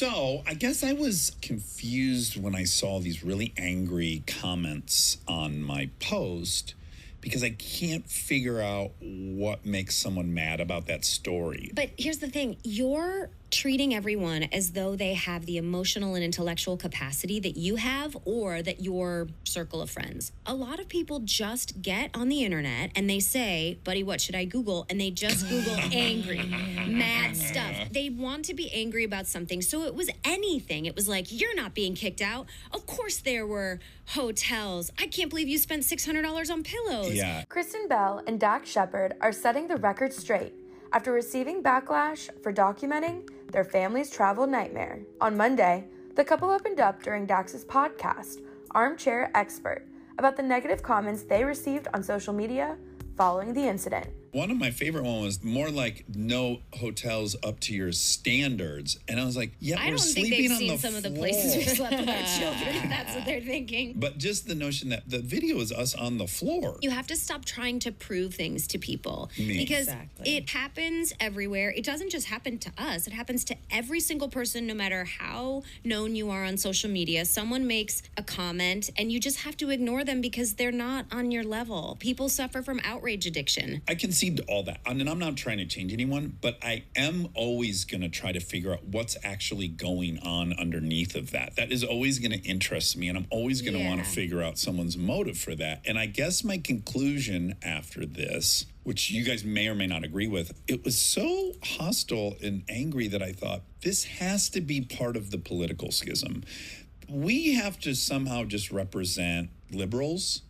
So I guess I was confused when I saw these really angry comments on my post because I can't figure out what makes someone mad about that story. But here's the thing. You're treating everyone as though they have the emotional and intellectual capacity that you have or that your circle of friends. A lot of people just get on the internet and they say, buddy, what should I Google? And they just Google angry, mad stuff. They want to be angry about something. So it was anything. It was like, you're not being kicked out. Of course there were hotels. I can't believe you spent $600 on pillows. Yeah. Kristen Bell and Dax Shepard are setting the record straight after receiving backlash for documenting their family's travel nightmare. On Monday, the couple opened up during Dax's podcast, Armchair Expert, about the negative comments they received on social media following the incident. One of my favorite ones was more like no hotels up to your standards. And I was like, yeah, we're sleeping on the floor. I don't think they've seen some of the places we slept with our children, if that's what they're thinking. But just the notion that the video is us on the floor. You have to stop trying to prove things to people. Because it happens everywhere. It doesn't just happen to us. It happens to every single person, no matter how known you are on social media. Someone makes a comment and you just have to ignore them because they're not on your level. People suffer from outrage addiction. I concede all that. And I'm not trying to change anyone, but I am always going to try to figure out what's actually going on underneath of that. That is always going to interest me, and I'm always going to want to figure out someone's motive for that. And I guess my conclusion after this, which you guys may or may not agree with, it was so hostile and angry that I thought, this has to be part of the political schism. We have to somehow just represent liberals,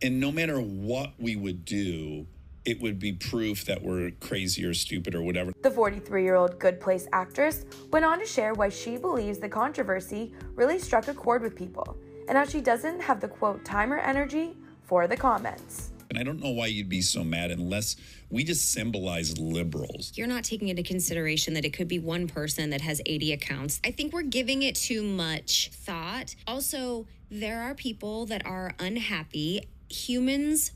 and no matter what we would do, it would be proof that we're crazy or stupid or whatever. The 43-year-old Good Place actress went on to share why she believes the controversy really struck a chord with people, and how she doesn't have the, quote, time or energy for the comments. And I don't know why you'd be so mad unless we just symbolize liberals. You're not taking into consideration that it could be one person that has 80 accounts. I think we're giving it too much thought. Also, there are people that are unhappy. Humans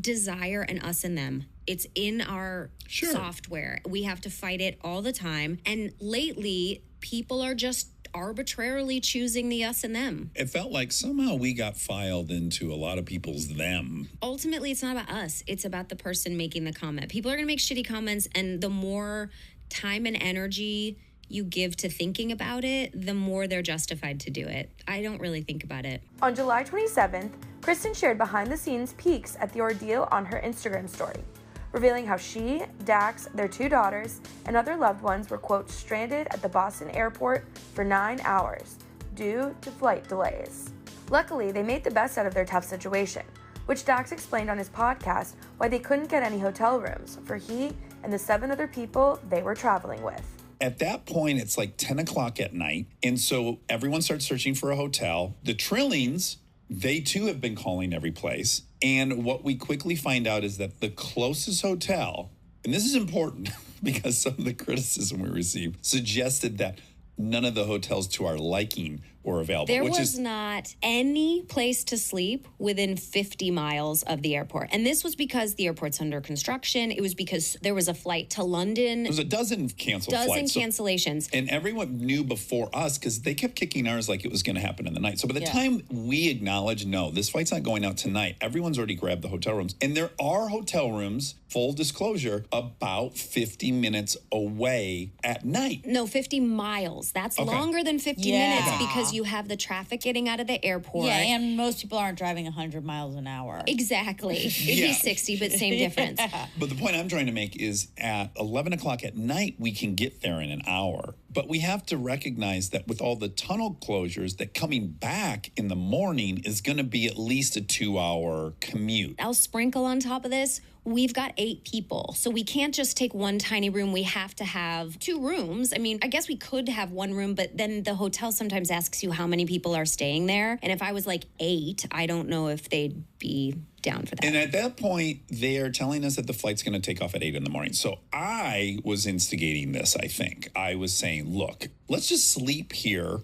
desire an us and them. It's in our software. We have to fight it all the time. And lately, people are just arbitrarily choosing the us and them. It felt like somehow we got filed into a lot of people's them. Ultimately, it's not about us. It's about the person making the comment. People are going to make shitty comments, and the more time and energy you give to thinking about it, the more they're justified to do it. I don't really think about it. On July 27th, Kristen shared behind-the-scenes peeks at the ordeal on her Instagram story, revealing how she, Dax, their 2 daughters, and other loved ones were, quote, stranded at the Boston airport for 9 hours due to flight delays. Luckily, they made the best out of their tough situation, which Dax explained on his podcast why they couldn't get any hotel rooms for he and the 7 other people they were traveling with. At that point, it's like 10 o'clock at night. And so everyone starts searching for a hotel. The Trillings, they too have been calling every place. And what we quickly find out is that the closest hotel, and this is important because some of the criticism we received suggested that none of the hotels to our liking were available. There was not any place to sleep within 50 miles of the airport. And this was because the airport's under construction. It was because there was a flight to London. There was a dozen canceled flights. Cancellations. And everyone knew before us because they kept kicking ours like it was going to happen in the night. So by the time we acknowledged, no, this flight's not going out tonight, everyone's already grabbed the hotel rooms. And there are hotel rooms, full disclosure, about 50 minutes away at night. No, 50 miles. That's longer than 50 minutes because you have the traffic getting out of the airport. Yeah, and most people aren't driving 100 miles an hour. Exactly. It'd be 60, but same difference. But the point I'm trying to make is at 11 o'clock at night, we can get there in an hour. But we have to recognize that with all the tunnel closures, that coming back in the morning is going to be at least a 2-hour commute. I'll sprinkle on top of this. We've got 8 people, so we can't just take one tiny room. We have to have 2 rooms. I mean, I guess we could have 1 room, but then the hotel sometimes asks you how many people are staying there. And if I was like 8, I don't know if they'd be down for that. And at that point, they're telling us that the flight's going to take off at 8 in the morning. So I was instigating this, I think. I was saying, look, let's just sleep here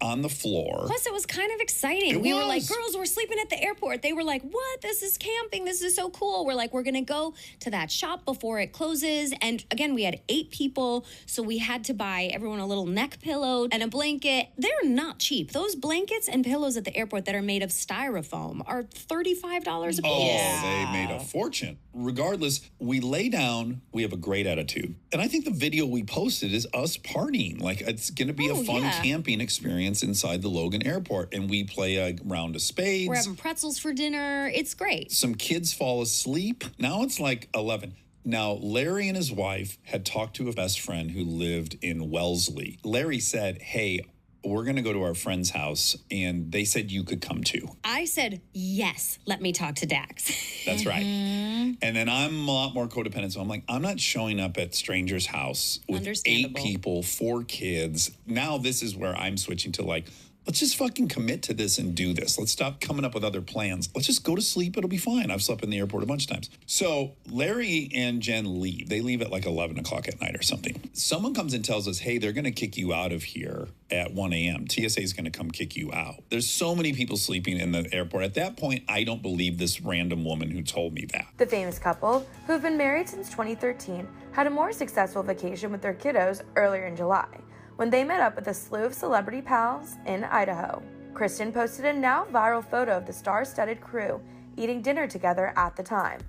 on the floor. Plus, it was kind of exciting. We were like, girls, we're sleeping at the airport. They were like, what? This is camping. This is so cool. We're like, we're going to go to that shop before it closes. And again, we had 8 people, so we had to buy everyone a little neck pillow and a blanket. They're not cheap. Those blankets and pillows at the airport that are made of styrofoam are $35 a piece. Oh, they made a fortune. Regardless, we lay down. We have a great attitude. And I think the video we posted is us partying. Like, it's going to be a fun camping experience inside the Logan Airport, and we play a round of spades. We're having pretzels for dinner. It's great. Some kids fall asleep. Now it's like 11. Now, Larry and his wife had talked to a best friend who lived in Wellesley. Larry said, hey, we're going to go to our friend's house, and they said you could come too. I said, yes, let me talk to Dax. That's right. And then I'm a lot more codependent, so I'm like, I'm not showing up at stranger's house with 8 people, 4 kids. Now this is where I'm switching to like, let's just fucking commit to this and do this. Let's stop coming up with other plans. Let's just go to sleep. It'll be fine. I've slept in the airport a bunch of times. So Larry and Jen leave. They leave at like 11 o'clock at night or something. Someone comes and tells us, hey, they're going to kick you out of here at 1 a.m. TSA is going to come kick you out. There's so many people sleeping in the airport. At that point, I don't believe this random woman who told me that. The famous couple, who have been married since 2013, had a more successful vacation with their kiddos earlier in July, when they met up with a slew of celebrity pals in Idaho. Kristen posted a now viral photo of the star-studded crew eating dinner together at the time,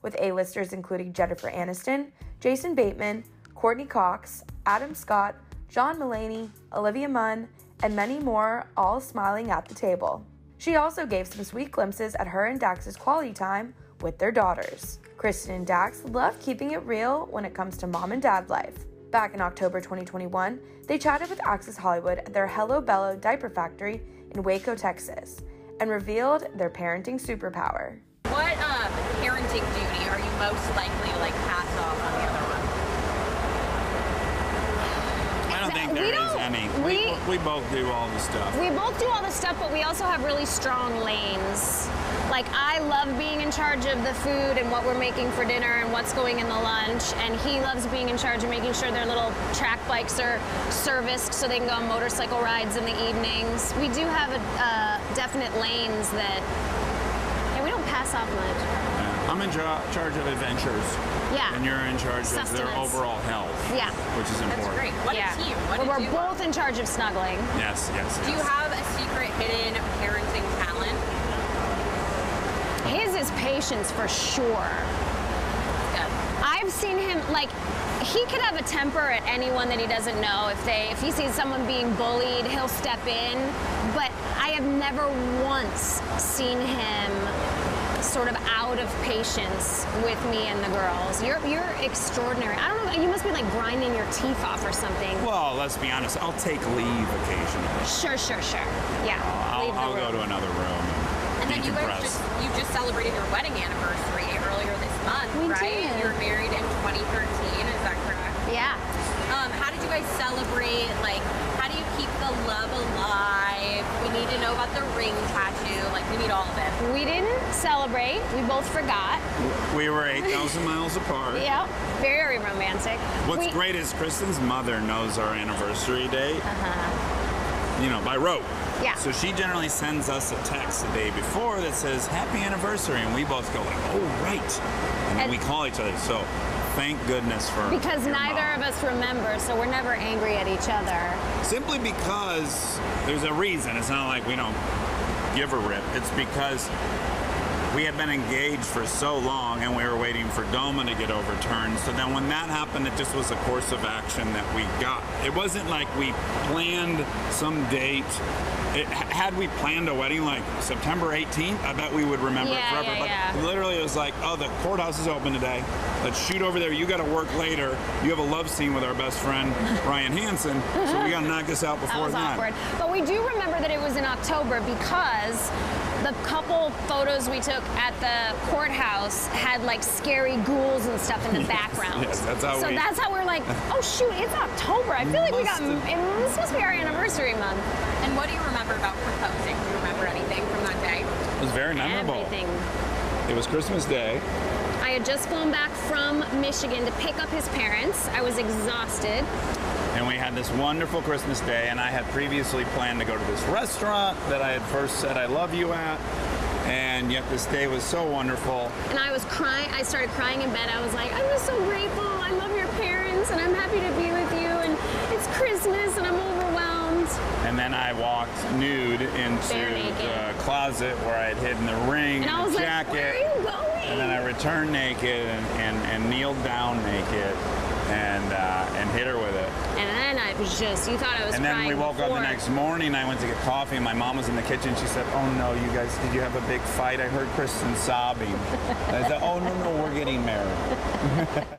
with A-listers including Jennifer Aniston, Jason Bateman, Courtney Cox, Adam Scott, John Mulaney, Olivia Munn, and many more, all smiling at the table. She also gave some sweet glimpses at her and Dax's quality time with their daughters. Kristen and Dax love keeping it real when it comes to mom and dad life. Back in October 2021, they chatted with Access Hollywood at their Hello Bello diaper factory in Waco, Texas, and revealed their parenting superpower. What parenting duty are you most likely to pass off on the other one? I don't think there is any. We both do all the stuff. We both do all the stuff, but we also have really strong lanes. Like, I love being in charge of the food and what we're making for dinner and what's going in the lunch, and he loves being in charge of making sure their little track bikes are serviced so they can go on motorcycle rides in the evenings. We do have definite lanes that, we don't pass off much. Yeah. I'm in charge of adventures. Yeah. And you're in charge of their overall health. Yeah. Which is important. That's great. What a team. We're both in charge of snuggling. Yes. Do you have a secret hidden parenting talent? His is patience for sure. Good. I've seen him, he could have a temper at anyone that he doesn't know. If he sees someone being bullied, he'll step in. But I have never once seen him sort of out of patience with me and the girls. You're extraordinary. I don't know, you must be grinding your teeth off or something. Well, let's be honest, I'll take leave occasionally. Sure. Yeah. I'll go to another room. And then you just celebrated your wedding anniversary earlier this month, We right? did. You were married in 2013, is that correct? Yeah. How did you guys celebrate? How do you keep the love alive? We need to know about the ring tattoo. We need all of it. We didn't celebrate. We both forgot. We were 8,000 miles apart. Yeah. Very romantic. What's great is Kristen's mother knows our anniversary date. By rote. Yeah. So she generally sends us a text the day before that says, happy anniversary. And we both go oh, right. And then we call each other. So thank goodness for Because your neither mom. of us remember, so we're never angry at each other. Simply because there's a reason. It's not like we don't give a rip. It's because we had been engaged for so long and we were waiting for DOMA to get overturned. So then when that happened, it just was a course of action that we got. It wasn't like we planned some date. Had we planned a wedding September 18th, I bet we would remember it forever. But literally it was the courthouse is open today. Let's shoot over there. You got to work later. You have a love scene with our best friend, Ryan Hansen. So we got to knock this out before that. Was awkward. But we do remember that it was in October because the couple photos we took at the courthouse had scary ghouls and stuff in the background. Yes, that's how we're oh shoot, it's October. I feel like this must be our anniversary month. And what do you remember about proposing? Do you remember anything from that day? It was very memorable. Everything. It was Christmas Day. I had just flown back from Michigan to pick up his parents. I was exhausted. And we had this wonderful Christmas day, and I had previously planned to go to this restaurant that I had first said I love you at, and yet this day was so wonderful. And I was crying. I started crying in bed. I was like, I'm just so grateful. I love your parents, and I'm happy to be with you, and it's Christmas, and I'm overwhelmed. And then I walked nude into the closet where I had hidden the ring and the jacket. Like, where are you going? And then I returned naked and kneeled down naked and hit her with it. And then I was just, you thought I was crying. And then we woke up the next morning. I went to get coffee, and my mom was in the kitchen. She said, "Oh no, you guys, did you have a big fight? I heard Kristen sobbing." And I said, "Oh no, we're getting married."